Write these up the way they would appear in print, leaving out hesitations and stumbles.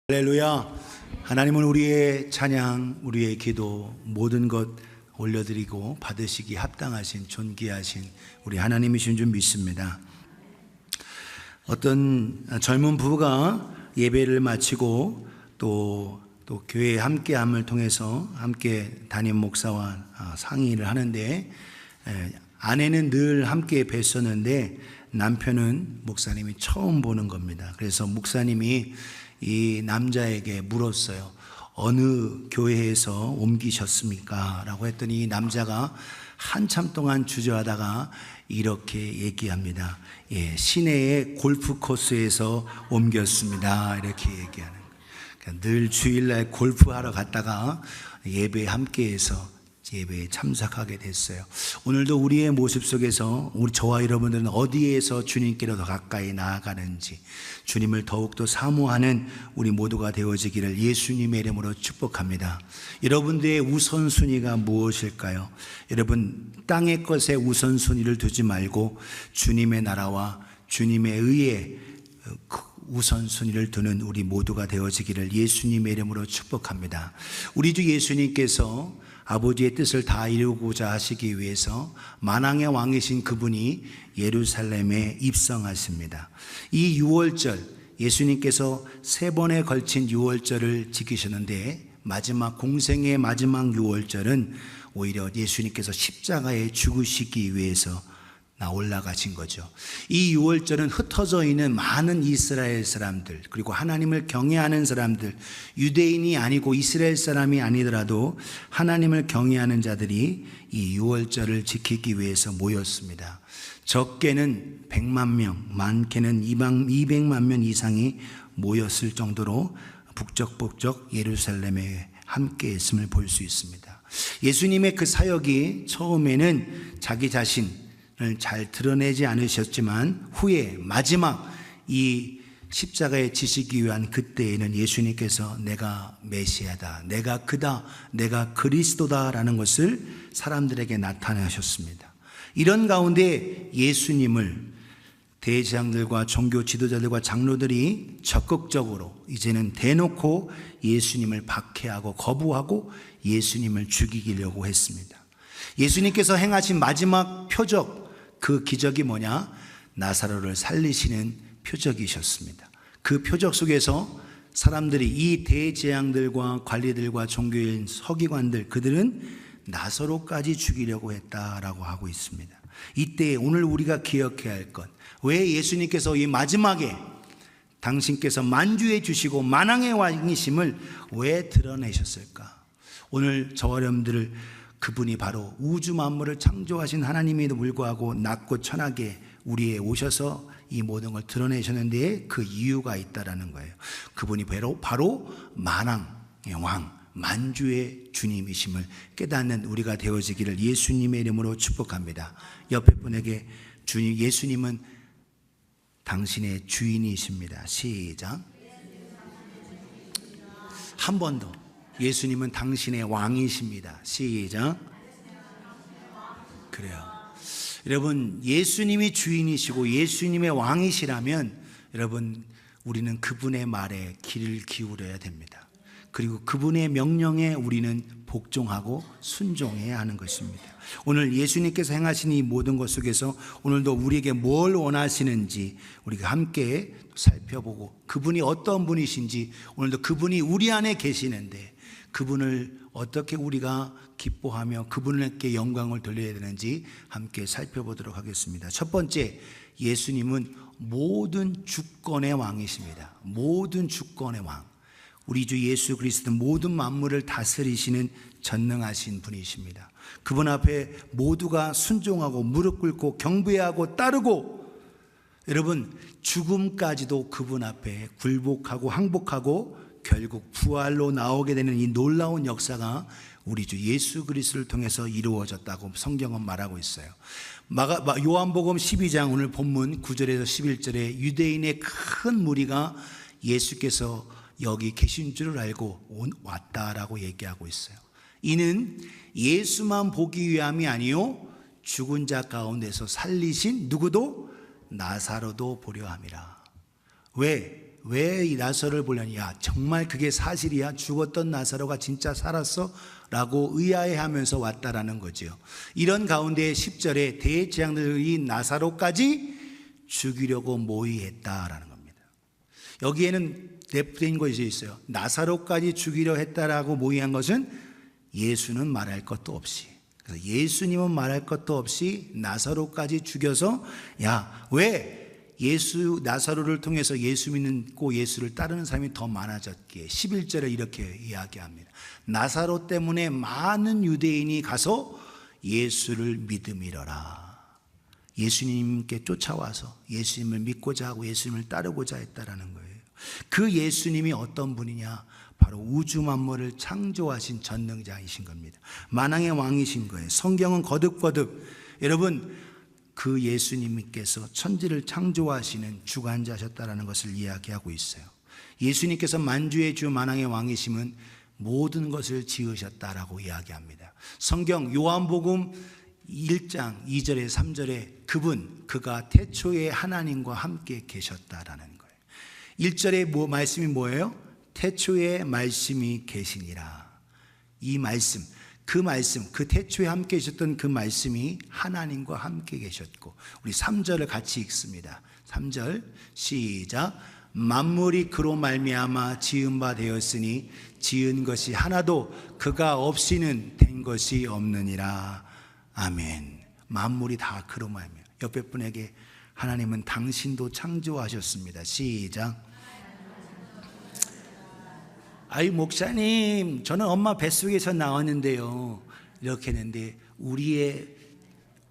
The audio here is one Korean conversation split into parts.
할렐루야. 하나님은 우리의 찬양, 우리의 기도 모든 것 올려드리고 받으시기 합당하신 존귀하신 우리 하나님이신 줄 믿습니다. 어떤 젊은 부부가 예배를 마치고 또 교회 함께함을 통해서 함께 담임 목사와 상의를 하는데, 아내는 늘 함께 뵀었는데 남편은 목사님이 처음 보는 겁니다. 그래서 목사님이 이 남자에게 물었어요. 어느 교회에서 옮기셨습니까? 라고 했더니 이 남자가 한참 동안 주저하다가 이렇게 얘기합니다. 시내의 골프 코스에서 옮겼습니다. 이렇게 얘기하는 거예요. 그러니까 늘 주일날 골프하러 갔다가 예배에 함께해서 예배에 참석하게 됐어요. 오늘도 우리의 모습 속에서 저와 여러분들은 어디에서 주님께로 더 가까이 나아가는지, 주님을 더욱더 사모하는 우리 모두가 되어지기를 예수님의 이름으로 축복합니다. 여러분들의 우선순위가 무엇일까요? 여러분, 땅의 것에 우선순위를 두지 말고 주님의 나라와 주님의 의에 우선순위를 두는 우리 모두가 되어지기를 예수님의 이름으로 축복합니다. 우리 주 예수님께서 아버지의 뜻을 다 이루고자 하시기 위해서 만왕의 왕이신 그분이 예루살렘에 입성하십니다. 이 유월절, 예수님께서 3번에 걸친 유월절을 지키셨는데 마지막 공생의 마지막 유월절은 오히려 예수님께서 십자가에 죽으시기 위해서 올라가신 거죠. 이 유월절은 흩어져 있는 많은 이스라엘 사람들, 그리고 하나님을 경외하는 사람들, 유대인이 아니고 이스라엘 사람이 아니더라도 하나님을 경외하는 자들이 이 유월절을 지키기 위해서 모였습니다. 적게는 100만 명, 많게는 200만 명 이상이 모였을 정도로 북적북적 예루살렘에 함께 있음을 볼 수 있습니다. 예수님의 그 사역이 처음에는 자기 자신을 잘 드러내지 않으셨지만 후에 마지막 이 십자가에 지시기 위한 그때에는 예수님께서 내가 메시아다, 내가 그다, 내가 그리스도다 라는 것을 사람들에게 나타내셨습니다. 이런 가운데 예수님을 대제사장들과 종교 지도자들과 장로들이 적극적으로 이제는 대놓고 예수님을 박해하고 거부하고 예수님을 죽이려고 했습니다. 예수님께서 행하신 마지막 표적, 그 기적이 뭐냐? 나사로를 살리시는 표적이셨습니다. 그 표적 속에서 사람들이, 이 대제사장들과 관리들과 종교인 서기관들, 그들은 나사로까지 죽이려고 했다라고 하고 있습니다. 이때 오늘 우리가 기억해야 할 것, 왜 예수님께서 이 마지막에 당신께서 만주해 주시고 만왕의 왕이심을 왜 드러내셨을까? 오늘 저와 여러분들을, 그분이 바로 우주 만물을 창조하신 하나님에도 불구하고 낮고 천하게 우리에 오셔서 이 모든 걸 드러내셨는데 그 이유가 있다라는 거예요. 그분이 바로 만왕의 왕, 만주의 주님이심을 깨닫는 우리가 되어지기를 예수님의 이름으로 축복합니다. 옆에 분에게 예수님은 당신의 주인이십니다. 시작. 한 번 더. 예수님은 당신의 왕이십니다. 시작. 그래요. 여러분, 예수님이 주인이시고 예수님의 왕이시라면 여러분, 우리는 그분의 말에 귀를 기울여야 됩니다. 그리고 그분의 명령에 우리는 복종하고 순종해야 하는 것입니다. 오늘 예수님께서 행하신 이 모든 것 속에서 오늘도 우리에게 뭘 원하시는지 우리가 함께 살펴보고, 그분이 어떤 분이신지, 오늘도 그분이 우리 안에 계시는데 그분을 어떻게 우리가 기뻐하며 그분께 영광을 돌려야 되는지 함께 살펴보도록 하겠습니다. 첫 번째, 예수님은 모든 주권의 왕이십니다. 모든 주권의 왕. 우리 주 예수 그리스도는 모든 만물을 다스리시는 전능하신 분이십니다. 그분 앞에 모두가 순종하고 무릎 꿇고 경배하고 따르고, 여러분, 죽음까지도 그분 앞에 굴복하고 항복하고 결국 부활로 나오게 되는 이 놀라운 역사가 우리 주 예수 그리스도를 통해서 이루어졌다고 성경은 말하고 있어요. 요한복음 12장 오늘 본문 9절에서 11절에 유대인의 큰 무리가 예수께서 여기 계신 줄을 알고 왔다라고 얘기하고 있어요. 이는 예수만 보기 위함이 아니요 죽은 자 가운데서 살리신 누구도 나사로도 보려 함이라. 왜? 왜 이 나사로를 보려니? 야, 정말 그게 사실이야? 죽었던 나사로가 진짜 살았어? 라고 의아해하면서 왔다라는 거죠. 이런 가운데 10절에 대제사장들이 나사로까지 죽이려고 모의했다라는 겁니다. 여기에는 내포된 것이 있어요. 나사로까지 죽이려 했다라고 모의한 것은 예수는 말할 것도 없이, 그래서 예수님은 말할 것도 없이 나사로까지 죽여서, 야, 왜 예수 나사로를 통해서 예수 믿고 예수를 따르는 사람이 더 많아졌기에 11절에 이렇게 이야기합니다. 나사로 때문에 많은 유대인이 가서 예수를 믿음이러라. 예수님께 쫓아와서 예수님을 믿고자 하고 예수님을 따르고자 했다라는 거예요. 그 예수님이 어떤 분이냐? 바로 우주 만물을 창조하신 전능자이신 겁니다. 만왕의 왕이신 거예요. 성경은 거듭거듭, 여러분, 그 예수님께서 천지를 창조하시는 주관자셨다라는 것을 이야기하고 있어요. 예수님께서 만주의 주 만왕의 왕이심은 모든 것을 지으셨다라고 이야기합니다. 성경 요한복음 1장 2절에 3절에 그가 태초에 하나님과 함께 계셨다라는 거예요. 1절에 말씀이 뭐예요? 태초에 말씀이 계시니라. 이 말씀, 그 태초에 함께 계셨던 그 말씀이 하나님과 함께 계셨고, 우리 3절을 같이 읽습니다. 3절 시작. 만물이 그로 말미암아 지은 바 되었으니 지은 것이 하나도 그가 없이는 된 것이 없느니라. 아멘. 만물이 다 그로 말미암아. 옆에 분에게 하나님은 당신도 창조하셨습니다. 시작. 아이 목사님, 저는 엄마 뱃속에서 나왔는데요. 이렇게 했는데 우리의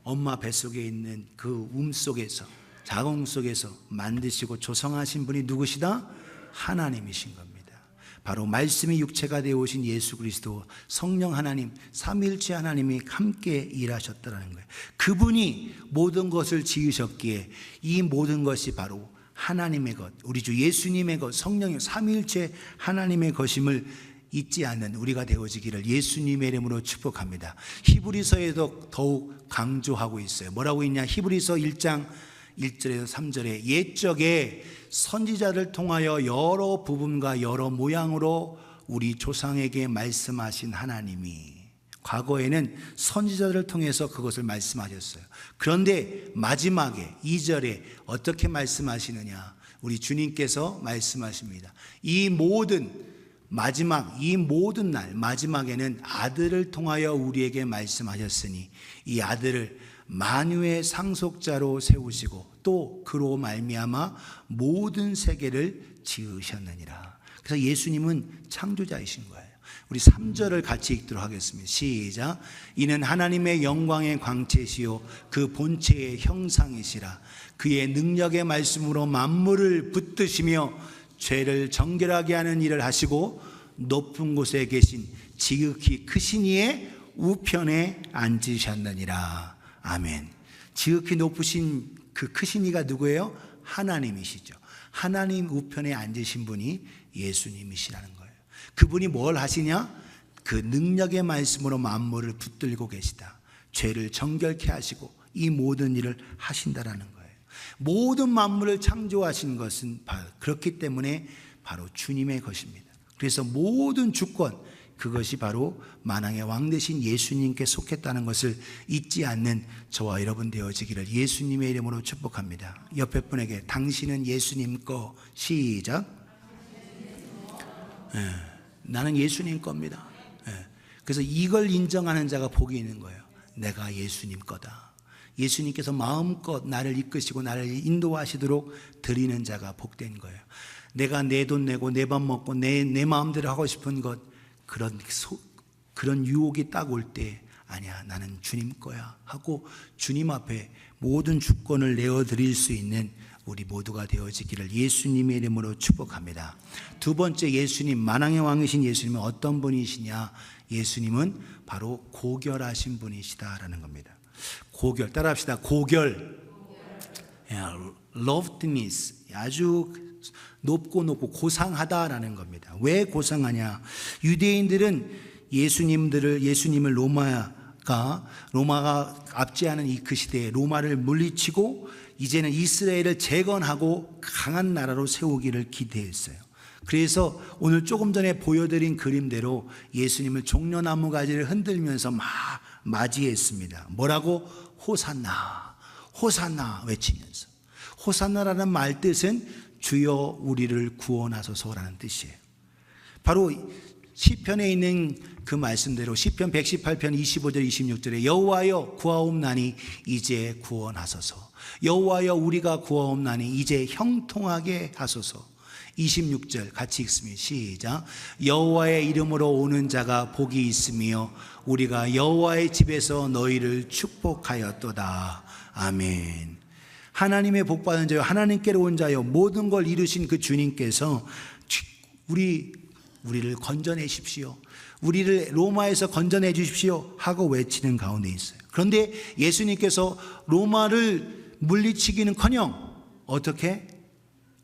엄마 뱃속에 있는 그 속에서, 자궁 속에서 만드시고 조성하신 분이 누구시다? 하나님이신 겁니다. 바로 말씀이 육체가 되어 오신 예수 그리스도, 성령 하나님, 삼위일체 하나님이 함께 일하셨다는 거예요. 그분이 모든 것을 지으셨기에 이 모든 것이 바로 하나님의 것, 우리 주 예수님의 것, 성령의 삼위일체 하나님의 것임을 잊지 않는 우리가 되어지기를 예수님의 이름으로 축복합니다. 히브리서에도 더욱 강조하고 있어요. 뭐라고 있냐? 히브리서 1장 1절에서 3절에 옛적에 선지자를 통하여 여러 부분과 여러 모양으로 우리 조상에게 말씀하신 하나님이 과거에는 선지자들을 통해서 그것을 말씀하셨어요. 그런데 마지막에 2절에 어떻게 말씀하시느냐? 우리 주님께서 말씀하십니다. 이 모든 날 마지막에는 아들을 통하여 우리에게 말씀하셨으니 이 아들을 만유의 상속자로 세우시고 또 그로 말미암아 모든 세계를 지으셨느니라. 그래서 예수님은 창조자이신 거예요. 우리 3절을 같이 읽도록 하겠습니다. 시작. 이는 하나님의 영광의 광채시요 그 본체의 형상이시라. 그의 능력의 말씀으로 만물을 붙드시며 죄를 정결하게 하는 일을 하시고 높은 곳에 계신 지극히 크신 이의 우편에 앉으셨느니라. 아멘. 지극히 높으신 그 크신 이가 누구예요? 하나님이시죠. 하나님 우편에 앉으신 분이 예수님이시라는 거예요. 그분이 뭘 하시냐? 그 능력의 말씀으로 만물을 붙들고 계시다. 죄를 정결케 하시고 이 모든 일을 하신다라는 거예요. 모든 만물을 창조하신 것은 그렇기 때문에 바로 주님의 것입니다. 그래서 모든 주권, 그것이 바로 만왕의 왕 되신 예수님께 속했다는 것을 잊지 않는 저와 여러분 되어지기를 예수님의 이름으로 축복합니다. 옆에 분에게 당신은 예수님 거. 시작. 나는 예수님 겁니다. 그래서 이걸 인정하는 자가 복이 있는 거예요. 내가 예수님 거다. 예수님께서 마음껏 나를 이끄시고 나를 인도하시도록 드리는 자가 복된 거예요. 내가 내 돈 내고 내 밥 먹고 내 마음대로 하고 싶은 것, 그런 유혹이 딱 올 때 아니야, 나는 주님 거야 하고 주님 앞에 모든 주권을 내어드릴 수 있는 우리 모두가 되어지기를 예수님의 이름으로 축복합니다. 두 번째, 예수님, 만왕의 왕이신 예수님은 어떤 분이시냐? 예수님은 바로 고결하신 분이시다라는 겁니다. 고결, 따라합시다. 고결. loveliness, 아주 높고 고상하다라는 겁니다. 왜 고상하냐? 유대인들은 예수님을 로마 로마가 압제하는 이 그 시대에 로마를 물리치고 이제는 이스라엘을 재건하고 강한 나라로 세우기를 기대했어요. 그래서 오늘 조금 전에 보여드린 그림대로 예수님을 종려나무 가지를 흔들면서 막 맞이했습니다. 뭐라고? 호산나, 호산나 외치면서. 호산나라는 말 뜻은 주여 우리를 구원하소서라는 뜻이에요. 바로 시편에 있는 그 말씀대로 시편 118편 25절 26절에 여호와여 구하옵나니 이제 구원하소서. 여호와여 우리가 구하옵나니 이제 형통하게 하소서. 26절 같이 읽습니다. 시작. 여호와의 이름으로 오는 자가 복이 있으며 우리가 여호와의 집에서 너희를 축복하였도다. 아멘. 하나님의 복받은 자요 하나님께로 온 자요 모든 걸 이루신 그 주님께서 우리를 건져내십시오. 우리를 로마에서 건져내 주십시오 하고 외치는 가운데 있어요. 그런데 예수님께서 로마를 물리치기는커녕 어떻게?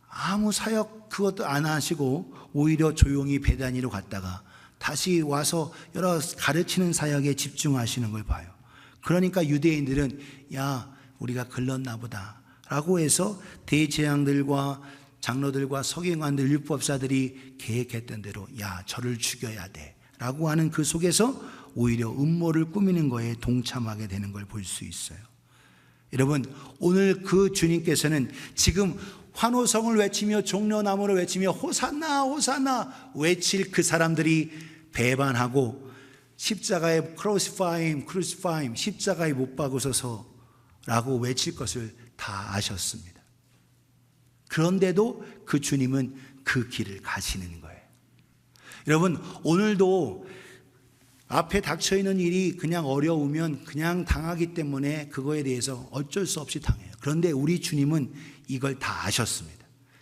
아무 사역 그것도 안 하시고 오히려 조용히 베다니로 갔다가 다시 와서 여러 가르치는 사역에 집중하시는 걸 봐요. 그러니까 유대인들은 야 우리가 글렀나 보다 라고 해서 대제사장들과 장로들과 서기관들 율법사들이 계획했던 대로 야 저를 죽여야 돼 라고 하는 그 속에서 오히려 음모를 꾸미는 거에 동참하게 되는 걸 볼 수 있어요. 여러분 오늘 그 주님께서는 지금 환호성을 외치며 종려나무를 외치며 호산나 호산나 외칠 그 사람들이 배반하고 십자가에 크루시파임 십자가에 못 박으소서 라고 외칠 것을 다 아셨습니다. 그런데도 그 주님은 그 길을 가시는 거예요. 여러분 오늘도 앞에 닥쳐있는 일이 그냥 어려우면 그냥 당하기 때문에 그거에 대해서 어쩔 수 없이 당해요. 그런데 우리 주님은 이걸 다 아셨습니다.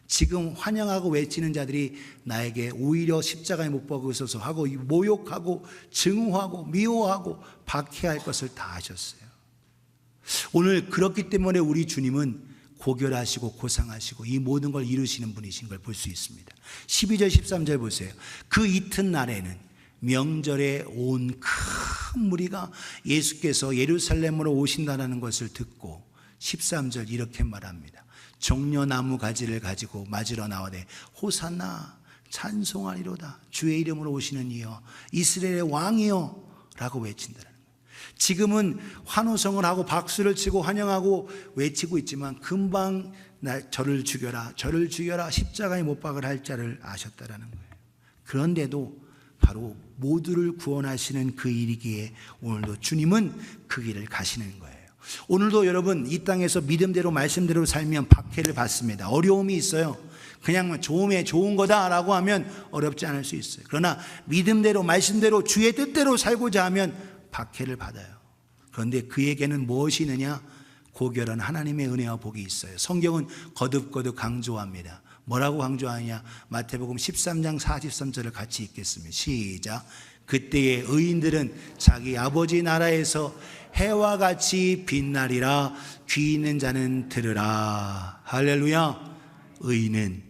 지금 환영하고 외치는 자들이 나에게 오히려 십자가에 못 박으소서 하고 모욕하고 증오하고 미워하고 박해할 것을 다 아셨어요. 오늘 그렇기 때문에 우리 주님은 고결하시고 고상하시고 이 모든 걸 이루시는 분이신 걸 볼 수 있습니다. 12절 13절 보세요. 그 이튿날에는 명절에 온 큰 무리가 예수께서 예루살렘으로 오신다는 것을 듣고 13절 이렇게 말합니다. 종려나무 가지를 가지고 맞으러 나와되 호산나 찬송하리로다 주의 이름으로 오시는 이여 이스라엘의 왕이여 라고 외친다는 거예요. 지금은 환호성을 하고 박수를 치고 환영하고 외치고 있지만 금방 저를 죽여라 저를 죽여라 십자가에 못 박으라 할 자를 아셨다라는 거예요. 그런데도 바로 모두를 구원하시는 그 일이기에 오늘도 주님은 그 길을 가시는 거예요. 오늘도 여러분 이 땅에서 믿음대로 말씀대로 살면 박해를 받습니다. 어려움이 있어요. 그냥 좋은 거다라고 하면 어렵지 않을 수 있어요. 그러나 믿음대로 말씀대로 주의 뜻대로 살고자 하면 박해를 받아요. 그런데 그에게는 무엇이 있느냐? 고결한 하나님의 은혜와 복이 있어요. 성경은 거듭거듭 강조합니다. 뭐라고 강조하느냐? 마태복음 13장 43절을 같이 읽겠습니다. 시작. 그때의 의인들은 자기 아버지 나라에서 해와 같이 빛나리라. 귀 있는 자는 들으라. 할렐루야. 의인은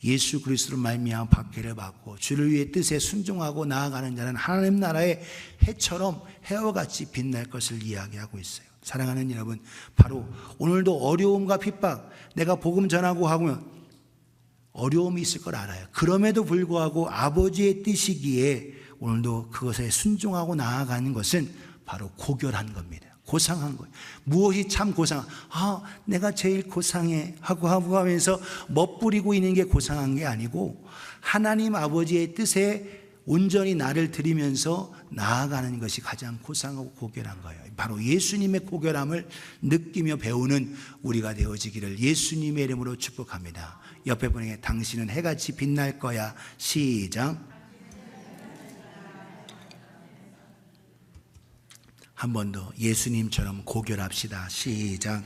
예수 그리스도로 말미암아 박해를 받고 주를 위해 뜻에 순종하고 나아가는 자는 하나님 나라의 해처럼 해와 같이 빛날 것을 이야기하고 있어요. 사랑하는 여러분, 바로 오늘도 어려움과 핍박, 내가 복음 전하고 하면 어려움이 있을 걸 알아요. 그럼에도 불구하고 아버지의 뜻이기에 오늘도 그것에 순종하고 나아가는 것은 바로 고결한 겁니다. 고상한 거예요. 무엇이 참 고상? 내가 제일 고상해 하고 하면서 멋부리고 있는 게 고상한 게 아니고 하나님 아버지의 뜻에 온전히 나를 드리면서 나아가는 것이 가장 고상하고 고결한 거예요. 바로 예수님의 고결함을 느끼며 배우는 우리가 되어지기를 예수님의 이름으로 축복합니다. 옆에 분에게 당신은 해같이 빛날 거야. 시작. 한 번 더 예수님처럼 고결합시다. 시작.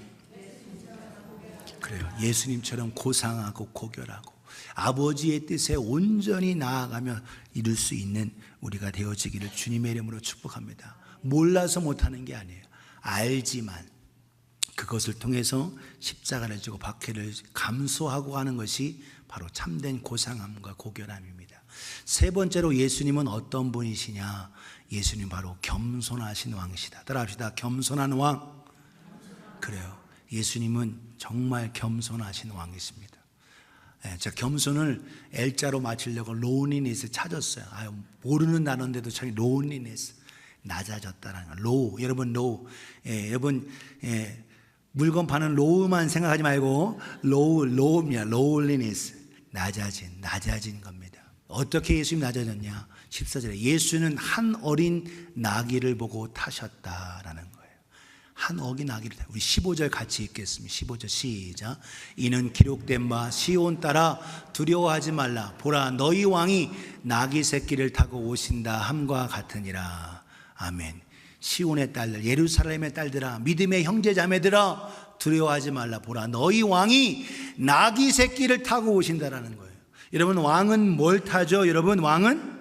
그래요. 예수님처럼 고상하고 고결하고 아버지의 뜻에 온전히 나아가며 이룰 수 있는 우리가 되어지기를 주님의 이름으로 축복합니다. 몰라서 못하는 게 아니에요. 알지만 그것을 통해서 십자가를 지고 박해를 감수하고 하는 것이 바로 참된 고상함과 고결함입니다. 세 번째로 예수님은 어떤 분이시냐? 예수님 바로 겸손하신 왕이시다. 따라합시다. 겸손한 왕. 그래요. 예수님은 정말 겸손하신 왕이십니다. 제가 겸손을 L자로 맞추려고 loneliness 찾았어요. 모르는 단어인데도 참 loneliness, 낮아졌다는 거. low, 여러분 low. 여러분 물건 파는 low만 생각하지 말고 low입니다. loneliness, 낮아진 겁니다. 어떻게 예수님이 낮아졌냐? 14절에 예수는 한 어린 나귀를 보고 타셨다라는 거예요. 한 어린 나귀를 타요. 우리 15절 같이 읽겠습니다. 15절 시작. 이는 기록된 바 시온 따라 두려워하지 말라. 보라 너희 왕이 나귀 새끼를 타고 오신다 함과 같으니라. 아멘. 시온의 딸들, 예루살렘의 딸들아, 믿음의 형제 자매들아, 두려워하지 말라. 보라 너희 왕이 나귀 새끼를 타고 오신다라는 거예요. 여러분 왕은 뭘 타죠? 여러분 왕은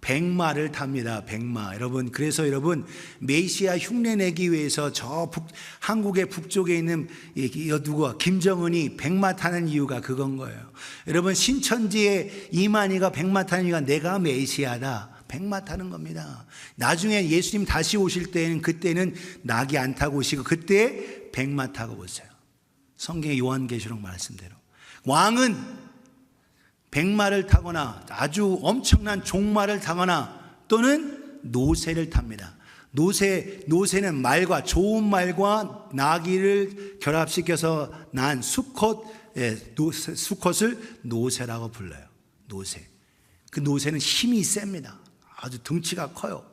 백마를 탑니다. 백마. 여러분 그래서 여러분 메시아 흉내 내기 위해서 한국의 북쪽에 있는 누가 김정은이 백마 타는 이유가 그건 거예요. 여러분 신천지의 이만희가 백마 타는 이유가 내가 메시아다. 백마 타는 겁니다. 나중에 예수님 다시 오실 때는 그때는 낙이 안 타고 오시고 그때 백마 타고 오세요. 성경의 요한계시록 말씀대로 왕은 백마를 타거나 아주 엄청난 종마를 타거나 또는 노새를 탑니다. 노새는 말과 좋은 말과 나귀를 결합시켜서 난 수컷을 노새라고 불러요. 노새. 그 노새는 힘이 셉니다. 아주 등치가 커요.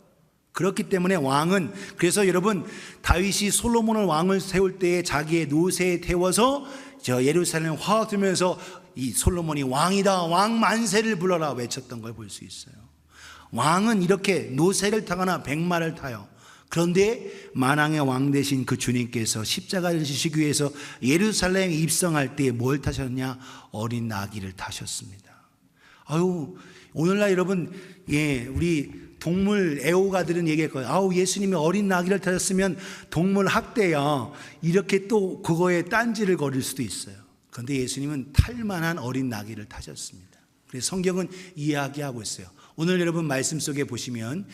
그렇기 때문에 왕은 그래서 여러분 다윗이 솔로몬을 왕을 세울 때에 자기의 노새에 태워서 예루살렘 화학 들면서 이 솔로몬이 왕이다 왕 만세를 불러라 외쳤던 걸 볼 수 있어요. 왕은 이렇게 노새를 타거나 백마를 타요. 그런데 만왕의 왕 되신 그 주님께서 십자가를 지시기 위해서 예루살렘에 입성할 때 뭘 타셨냐? 어린 나귀를 타셨습니다. 오늘날 여러분 우리 동물 애호가들은 얘기할 거예요. 예수님이 어린 나귀를 타셨으면 동물 학대야. 이렇게 또 그거에 딴지를 거릴 수도 있어요. 그런데 예수님은 탈만한 어린 나귀를 타셨습니다. 그래서 성경은 이야기하고 있어요. 오늘 여러분 말씀 속에 보시면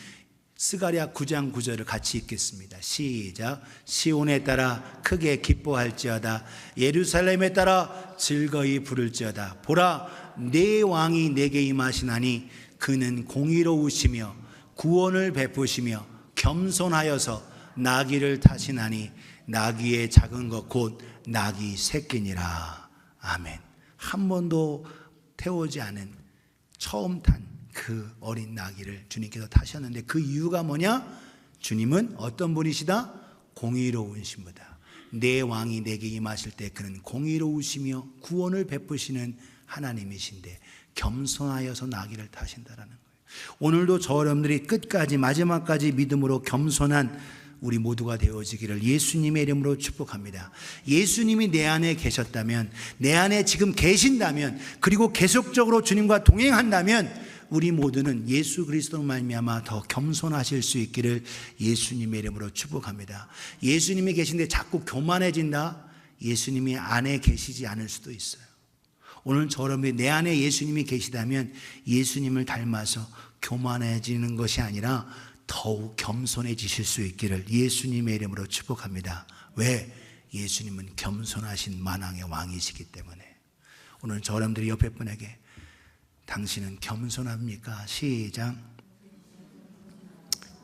스가랴 9장 9절을 같이 읽겠습니다. 시작. 시온에 따라 크게 기뻐할지어다. 예루살렘에 따라 즐거이 부를지어다. 보라 내 왕이 내게 임하시나니 그는 공의로우시며 구원을 베푸시며 겸손하여서 나귀를 타시나니 나귀의 작은 것 곧 나귀 새끼니라. 아멘. 한 번도 태우지 않은 처음 탄 그 어린 나귀를 주님께서 타셨는데 그 이유가 뭐냐? 주님은 어떤 분이시다? 공의로우신 분이다. 내 왕이 내게 임하실 때 그는 공의로우시며 구원을 베푸시는 하나님이신데 겸손하여서 나귀를 타신다라는 거예요. 오늘도 저 여러분들이 끝까지 마지막까지 믿음으로 겸손한 우리 모두가 되어지기를 예수님의 이름으로 축복합니다. 예수님이 내 안에 계셨다면, 내 안에 지금 계신다면, 그리고 계속적으로 주님과 동행한다면 우리 모두는 예수 그리스도로 말미암아 더 겸손하실 수 있기를 예수님의 이름으로 축복합니다. 예수님이 계신데 자꾸 교만해진다? 예수님이 안에 계시지 않을 수도 있어요. 오늘 저런 내 안에 예수님이 계시다면 예수님을 닮아서 교만해지는 것이 아니라 더욱 겸손해지실 수 있기를 예수님의 이름으로 축복합니다. 왜? 예수님은 겸손하신 만왕의 왕이시기 때문에. 오늘 저 여러분들이 옆에 분에게 당신은 겸손합니까? 시작.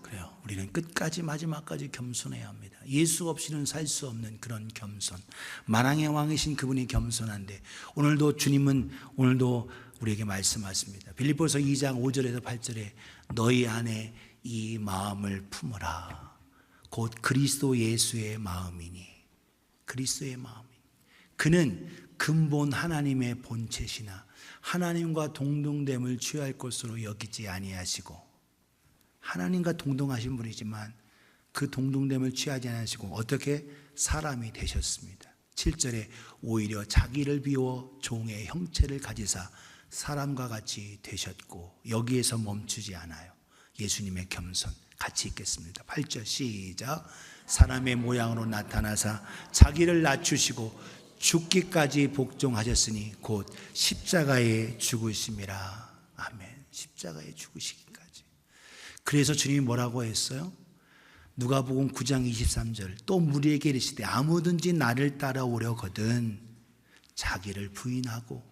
그래요. 우리는 끝까지 마지막까지 겸손해야 합니다. 예수 없이는 살 수 없는 그런 겸손. 만왕의 왕이신 그분이 겸손한데 오늘도 주님은 오늘도 우리에게 말씀하십니다. 빌립보서 2장 5절에서 8절에 너희 안에 이 마음을 품으라. 곧 그리스도 예수의 마음이니. 그리스도의 마음이니. 그는 근본 하나님의 본체시나 하나님과 동등됨을 취할 것으로 여기지 아니하시고, 하나님과 동등하신 분이지만 그 동등됨을 취하지 아니하시고 어떻게 사람이 되셨습니다. 7절에 오히려 자기를 비워 종의 형체를 가지사 사람과 같이 되셨고, 여기에서 멈추지 않아요. 예수님의 겸손 같이 읽겠습니다. 8절 시작. 사람의 모양으로 나타나사 자기를 낮추시고 죽기까지 복종하셨으니 곧 십자가에 죽으심이라. 아멘. 십자가에 죽으시기까지. 그래서 주님이 뭐라고 했어요? 누가복음 9장 23절, 또 무리에게 이르시되 아무든지 나를 따라오려거든 자기를 부인하고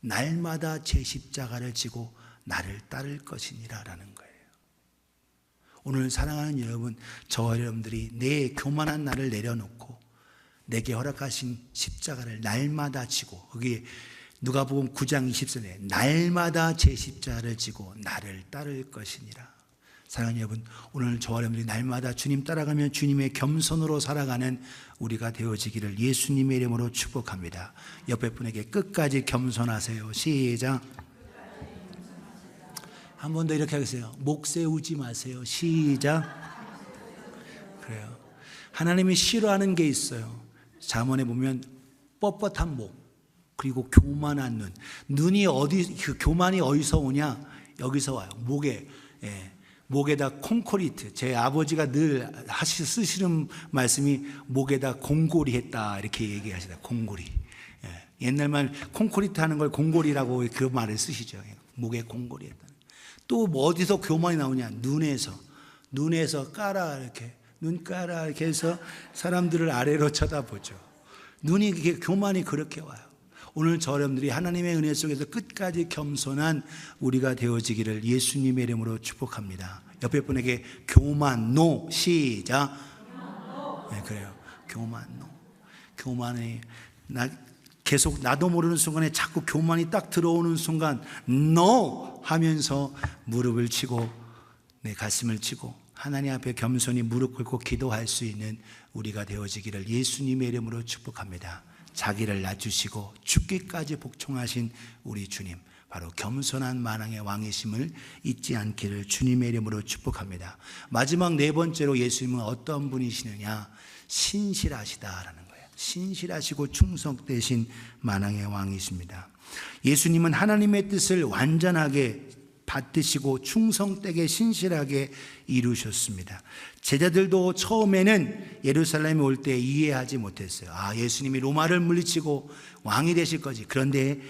날마다 제 십자가를 지고 나를 따를 것이니라 라는 거예요. 오늘 사랑하는 여러분, 저와 여러분들이 내 교만한 나를 내려놓고 내게 허락하신 십자가를 날마다 지고, 거기에 누가복음 9장 20절에 날마다 제 십자가를 지고 나를 따를 것이니라. 사랑하는 여러분, 오늘 저와 여러분들이 날마다 주님 따라가면 주님의 겸손으로 살아가는 우리가 되어지기를 예수님의 이름으로 축복합니다. 옆에 분에게 끝까지 겸손하세요. 시작. 한 번 더 이렇게 하겠어요. 목 세우지 마세요. 시작. 그래요. 하나님이 싫어하는 게 있어요. 잠언에 보면 뻣뻣한 목, 그리고 교만한 눈. 눈이 그 교만이 어디서 오냐? 여기서 와요. 목에. 목에다 콘크리트. 제 아버지가 늘 쓰시는 말씀이 목에다 공고리 했다 이렇게 얘기하시다. 공고리. 옛날 말 콘크리트 하는 걸 공고리라고 그 말을 쓰시죠. 목에 공고리 했다. 또 뭐 어디서 교만이 나오냐? 눈에서 까라 이렇게, 눈 까라 이렇게 해서 사람들을 아래로 쳐다보죠. 눈이 교만이 그렇게 와요. 오늘 저 여러분들이 하나님의 은혜 속에서 끝까지 겸손한 우리가 되어지기를 예수님의 이름으로 축복합니다. 옆에 분에게 교만 노. 시작. 네, 그래요. 교만 노. 교만이 계속 나도 모르는 순간에 자꾸 교만이 딱 들어오는 순간 NO 하면서 무릎을 치고 내 가슴을 치고 하나님 앞에 겸손히 무릎 꿇고 기도할 수 있는 우리가 되어지기를 예수님의 이름으로 축복합니다. 자기를 낮추시고 죽기까지 복종하신 우리 주님, 바로 겸손한 만왕의 왕이심을 잊지 않기를 주님의 이름으로 축복합니다. 마지막 네 번째로 예수님은 어떤 분이시느냐? 신실하시다라는 거예요. 신실하시고 충성되신 만왕의 왕이십니다. 예수님은 하나님의 뜻을 완전하게 받드시고 충성되게 신실하게 이루셨습니다. 제자들도 처음에는 예루살렘에 올 때 이해하지 못했어요. 예수님이 로마를 물리치고 왕이 되실 거지. 그런데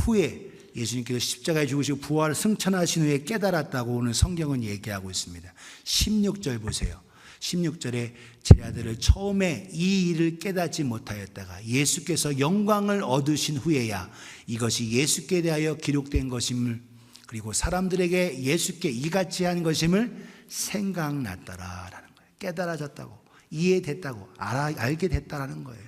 후에 예수님께서 십자가에 죽으시고 부활 승천하신 후에 깨달았다고 오늘 성경은 얘기하고 있습니다. 16절 보세요. 16절에 제자들을 처음에 이 일을 깨닫지 못하였다가 예수께서 영광을 얻으신 후에야 이것이 예수께 대하여 기록된 것임을, 그리고 사람들에게 예수께 이같이 한 것임을 생각났더라라는 거예요. 깨달아졌다고, 이해됐다고, 알게 됐다라는 거예요.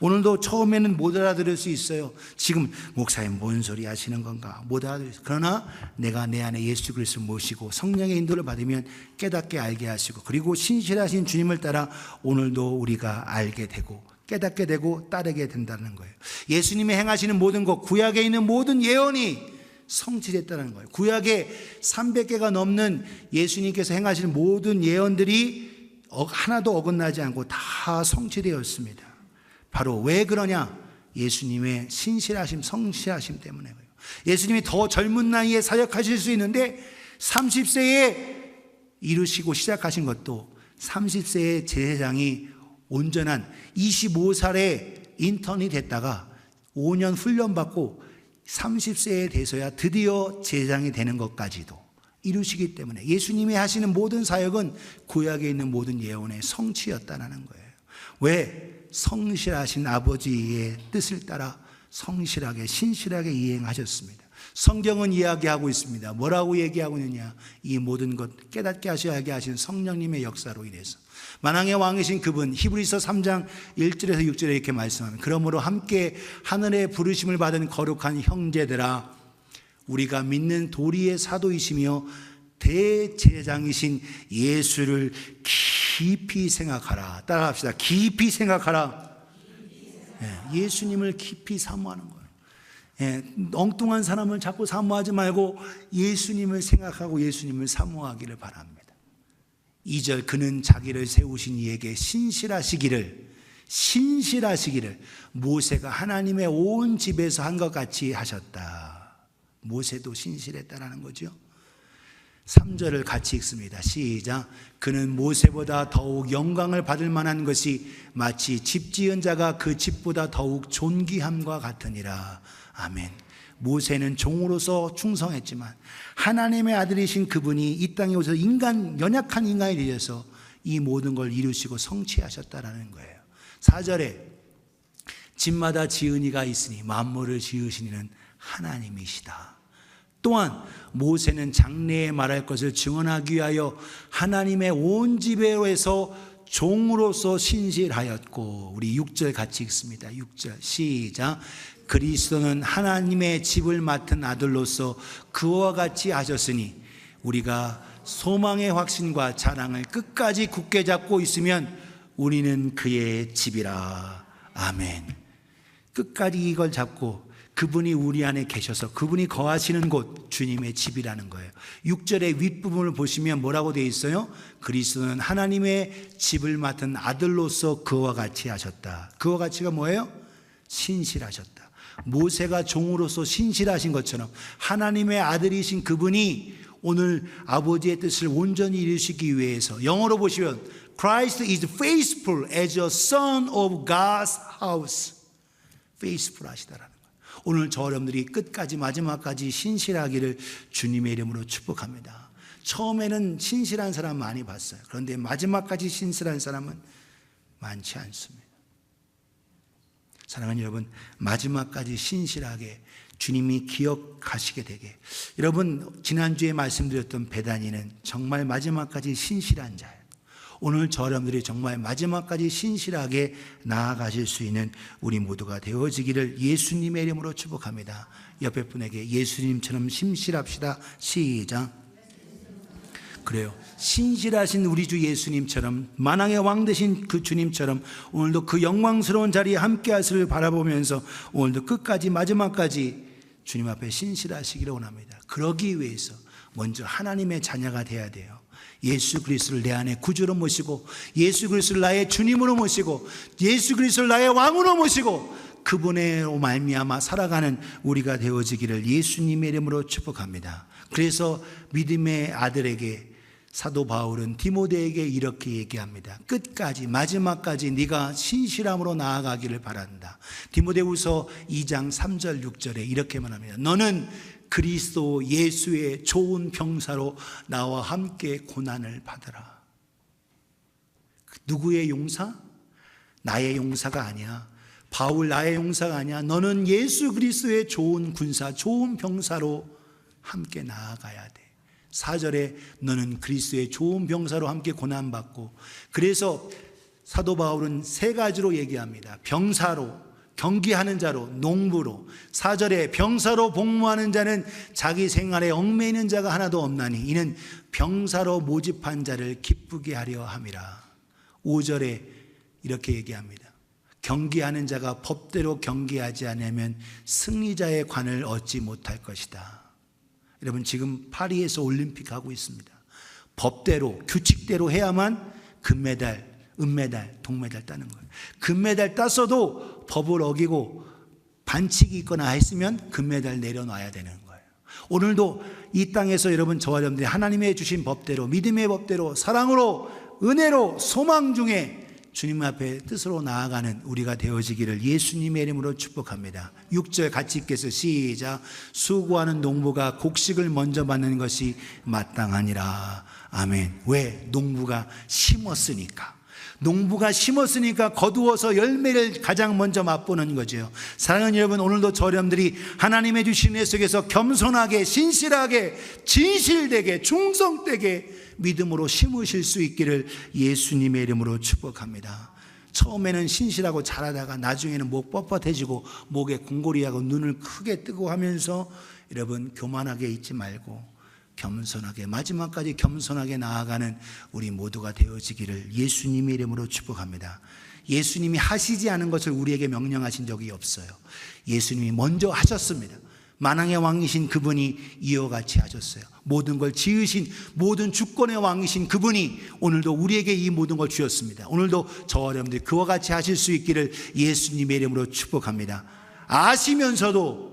오늘도 처음에는 못 알아들을 수 있어요. 지금 목사님 뭔 소리 하시는 건가? 못 알아들어요. 그러나 내가 내 안에 예수 그리스도를 모시고 성령의 인도를 받으면 깨닫게 알게 하시고, 그리고 신실하신 주님을 따라 오늘도 우리가 알게 되고 깨닫게 되고 따르게 된다는 거예요. 예수님이 행하시는 모든 것, 구약에 있는 모든 예언이 성취됐다는 거예요. 구약에 300개가 넘는 예수님께서 행하시는 모든 예언들이 하나도 어긋나지 않고 다 성취되었습니다. 바로 왜 그러냐? 예수님의 신실하심, 성실하심 때문에 그래요. 예수님이 더 젊은 나이에 사역하실 수 있는데 30세에 이루시고 시작하신 것도 30세의 제사장이 온전한 25살의 인턴이 됐다가 5년 훈련받고 30세에 돼서야 드디어 제사장이 되는 것까지도 이루시기 때문에 예수님이 하시는 모든 사역은 구약에 있는 모든 예언의 성취였다는 거예요. 왜? 성실하신 아버지의 뜻을 따라 성실하게 신실하게 이행하셨습니다. 성경은 이야기하고 있습니다. 뭐라고 얘기하고 있느냐? 이 모든 것 깨닫게 하셔야 하신 성령님의 역사로 인해서 만왕의 왕이신 그분, 히브리서 3장 1절에서 6절에 이렇게 말씀합니다. 그러므로 함께 하늘의 부르심을 받은 거룩한 형제들아, 우리가 믿는 도리의 사도이시며 대제사장이신 예수를 깊이 생각하라. 따라합시다. 깊이 생각하라. 예수님을 깊이 사모하는 거예요. 엉뚱한 사람을 자꾸 사모하지 말고 예수님을 생각하고 예수님을 사모하기를 바랍니다. 2절, 그는 자기를 세우신 이에게 신실하시기를 모세가 하나님의 온 집에서 한 것 같이 하셨다. 모세도 신실했다라는 거죠. 3절을 같이 읽습니다. 시작. 그는 모세보다 더욱 영광을 받을 만한 것이 마치 집 지은 자가 그 집보다 더욱 존귀함과 같으니라. 아멘. 모세는 종으로서 충성했지만 하나님의 아들이신 그분이 이 땅에 오셔서 연약한 인간이 되셔서 이 모든 걸 이루시고 성취하셨다라는 거예요. 4절에 집마다 지은 이가 있으니 만물을 지으신 이는 하나님이시다. 또한 모세는 장래에 말할 것을 증언하기 위하여 하나님의 온 지배로에서 종으로서 신실하였고, 우리 6절 같이 읽습니다. 6절 시작. 그리스도는 하나님의 집을 맡은 아들로서 그와 같이 하셨으니 우리가 소망의 확신과 자랑을 끝까지 굳게 잡고 있으면 우리는 그의 집이라. 아멘. 끝까지 이걸 잡고 그분이 우리 안에 계셔서 그분이 거하시는 곳 주님의 집이라는 거예요. 6절의 윗부분을 보시면 뭐라고 되어 있어요? 그리스도는 하나님의 집을 맡은 아들로서 그와 같이 하셨다. 그와 같이가 뭐예요? 신실하셨다. 모세가 종으로서 신실하신 것처럼 하나님의 아들이신 그분이 오늘 아버지의 뜻을 온전히 이루시기 위해서, 영어로 보시면 Christ is faithful as a son of God's house. faithful 하시다라는 거예요. 오늘 저 여러분들이 끝까지 마지막까지 신실하기를 주님의 이름으로 축복합니다. 처음에는 신실한 사람 많이 봤어요. 그런데 마지막까지 신실한 사람은 많지 않습니다. 사랑하는 여러분, 마지막까지 신실하게 주님이 기억하시게 되게, 여러분 지난주에 말씀드렸던 베다니는 정말 마지막까지 신실한 자예요. 오늘 저 여러분들이 정말 마지막까지 신실하게 나아가실 수 있는 우리 모두가 되어지기를 예수님의 이름으로 축복합니다. 옆에 분에게 예수님처럼 신실합시다. 시작. 그래요. 신실하신 우리 주 예수님처럼, 만왕의 왕 되신 그 주님처럼 오늘도 그 영광스러운 자리에 함께 하시를 바라보면서 오늘도 끝까지 마지막까지 주님 앞에 신실하시기를 원합니다. 그러기 위해서 먼저 하나님의 자녀가 돼야 돼요. 예수 그리스도를 내 안에 구주로 모시고, 예수 그리스도를 나의 주님으로 모시고, 예수 그리스도를 나의 왕으로 모시고 그분의 말미암아 살아가는 우리가 되어지기를 예수님의 이름으로 축복합니다. 그래서 믿음의 아들에게 사도 바울은 디모데에게 이렇게 얘기합니다. 끝까지 마지막까지 네가 신실함으로 나아가기를 바란다. 디모데후서 2장 3절 6절에 이렇게 말합니다. 너는 그리스도 예수의 좋은 병사로 나와 함께 고난을 받으라. 누구의 용사? 나의 용사가 아니야. 바울 나의 용사가 아니야. 너는 예수 그리스도의 좋은 군사, 좋은 병사로 함께 나아가야 돼. 4절에 너는 그리스도의 좋은 병사로 함께 고난받고, 그래서 사도 바울은 세 가지로 얘기합니다. 병사로, 경기하는 자로, 농부로. 4절에 병사로 복무하는 자는 자기 생활에 얽매이는 자가 하나도 없나니 이는 병사로 모집한 자를 기쁘게 하려 함이라. 5절에 이렇게 얘기합니다. 경기하는 자가 법대로 경기하지 않으면 승리자의 관을 얻지 못할 것이다. 여러분 지금 파리에서 올림픽 하고 있습니다. 법대로 규칙대로 해야만 금메달, 은메달, 동메달 따는 거예요. 금메달 땄어도 법을 어기고 반칙이 있거나 했으면 금메달 내려놔야 되는 거예요. 오늘도 이 땅에서 여러분 저와 여러분들이 하나님의 주신 법대로, 믿음의 법대로, 사랑으로, 은혜로, 소망 중에 주님 앞에 뜻으로 나아가는 우리가 되어지기를 예수님의 이름으로 축복합니다. 6절 같이 읽겠어요. 시작. 수고하는 농부가 곡식을 먼저 받는 것이 마땅하니라. 아멘. 왜? 농부가 심었으니까. 농부가 심었으니까 거두어서 열매를 가장 먼저 맛보는 거죠. 사랑하는 여러분, 오늘도 저 여러분들이 하나님의 주신 애 속에서 겸손하게, 신실하게, 진실되게, 충성되게 믿음으로 심으실 수 있기를 예수님의 이름으로 축복합니다. 처음에는 신실하고 잘하다가 나중에는 목 뻣뻣해지고 목에 공고리하고 눈을 크게 뜨고 하면서 여러분 교만하게 있지 말고 겸손하게, 마지막까지 겸손하게 나아가는 우리 모두가 되어지기를 예수님의 이름으로 축복합니다. 예수님이 하시지 않은 것을 우리에게 명령하신 적이 없어요. 예수님이 먼저 하셨습니다. 만왕의 왕이신 그분이 이와 같이 하셨어요. 모든 걸 지으신, 모든 주권의 왕이신 그분이 오늘도 우리에게 이 모든 걸 주셨습니다. 오늘도 저와 여러분들이 그와 같이 하실 수 있기를 예수님의 이름으로 축복합니다. 아시면서도,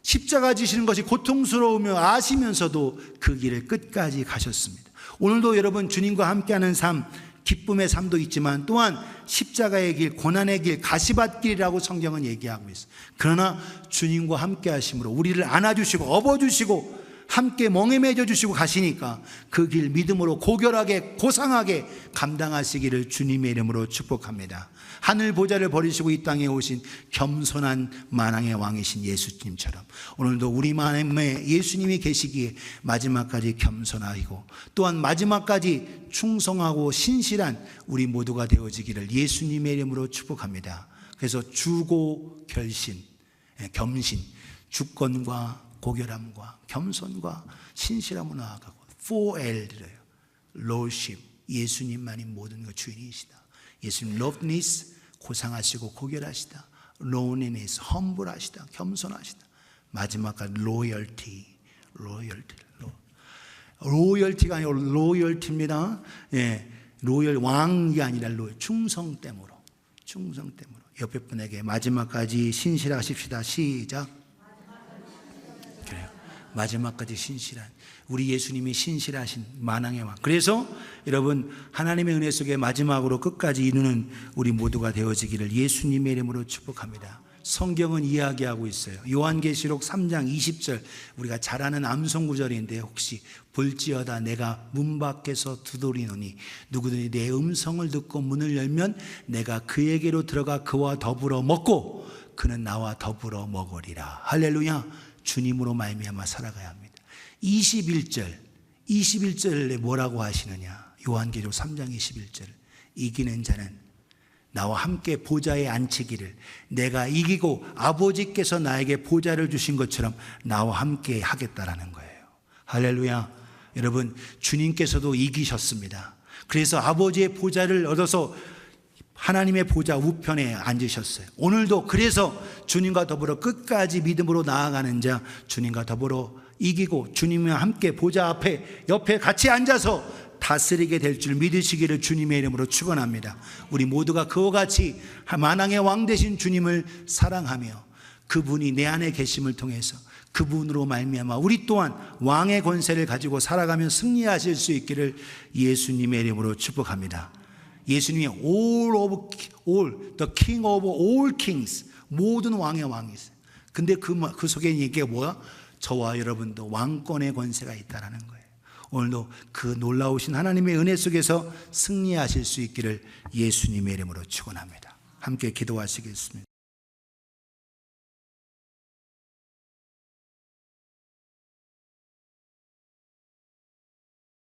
십자가 지시는 것이 고통스러우며 아시면서도 그 길을 끝까지 가셨습니다. 오늘도 여러분 주님과 함께하는 삶 기쁨의 삶도 있지만 또한 십자가의 길, 고난의 길, 가시밭길이라고 성경은 얘기하고 있어요. 그러나 주님과 함께 하심으로 우리를 안아주시고 업어주시고 함께 멍에 매져 주시고 가시니까 그 길 믿음으로 고결하게 고상하게 감당하시기를 주님의 이름으로 축복합니다. 하늘 보좌를 버리시고 이 땅에 오신 겸손한 만왕의 왕이신 예수님처럼 오늘도 우리 마음에 예수님이 계시기에 마지막까지 겸손하고 또한 마지막까지 충성하고 신실한 우리 모두가 되어지기를 예수님의 이름으로 축복합니다. 그래서 주고 결신, 겸신, 주권과 고결함과 겸손과 신실함으로 나아가고 4L래요. Lordship, 예수님만이 모든 것 주인이시다. 예수님 loveness, 고상하시고 고결하시다. lowliness, humble하시다. 겸손하시다. 마지막까지 loyalty, loyalty가 아니고 loyalty입니다. 예, 로열 왕이 아니라 충성 때문으로 옆에 분에게 마지막까지 신실하십시다. 시작. 그래요. 마지막까지 신실한 우리 예수님이 신실하신 만왕의 왕. 그래서 여러분 하나님의 은혜 속에 마지막으로 끝까지 이루는 우리 모두가 되어지기를 예수님의 이름으로 축복합니다. 성경은 이야기하고 있어요. 요한계시록 3장 20절 우리가 잘 아는 암송구절인데 혹시 볼지어다 내가 문 밖에서 두드리노니 누구든지 내 음성을 듣고 문을 열면 내가 그에게로 들어가 그와 더불어 먹고 그는 나와 더불어 먹으리라. 할렐루야. 주님으로 말미암아 살아가야 합니다. 21절에 뭐라고 하시느냐. 요한계시록 3장 21절 이기는 자는 나와 함께 보좌에 앉히기를 내가 이기고 아버지께서 나에게 보좌를 주신 것처럼 나와 함께 하겠다라는 거예요. 할렐루야. 여러분 주님께서도 이기셨습니다. 그래서 아버지의 보좌를 얻어서 하나님의 보좌 우편에 앉으셨어요. 오늘도 그래서 주님과 더불어 끝까지 믿음으로 나아가는 자 주님과 더불어 이기고 주님과 함께 보좌 앞에 옆에 같이 앉아서 다스리게 될 줄 믿으시기를 주님의 이름으로 축원합니다. 우리 모두가 그와 같이 만왕의 왕 되신 주님을 사랑하며 그분이 내 안에 계심을 통해서 그분으로 말미암아 우리 또한 왕의 권세를 가지고 살아가며 승리하실 수 있기를 예수님의 이름으로 축복합니다. 예수님이 all, the king of all kings, 모든 왕의 왕이세요. 근데 그 속에 얘기가 뭐야? 저와 여러분도 왕권의 권세가 있다는 거예요. 오늘도 그 놀라우신 하나님의 은혜 속에서 승리하실 수 있기를 예수님의 이름으로 축원합니다. 함께 기도하시겠습니다.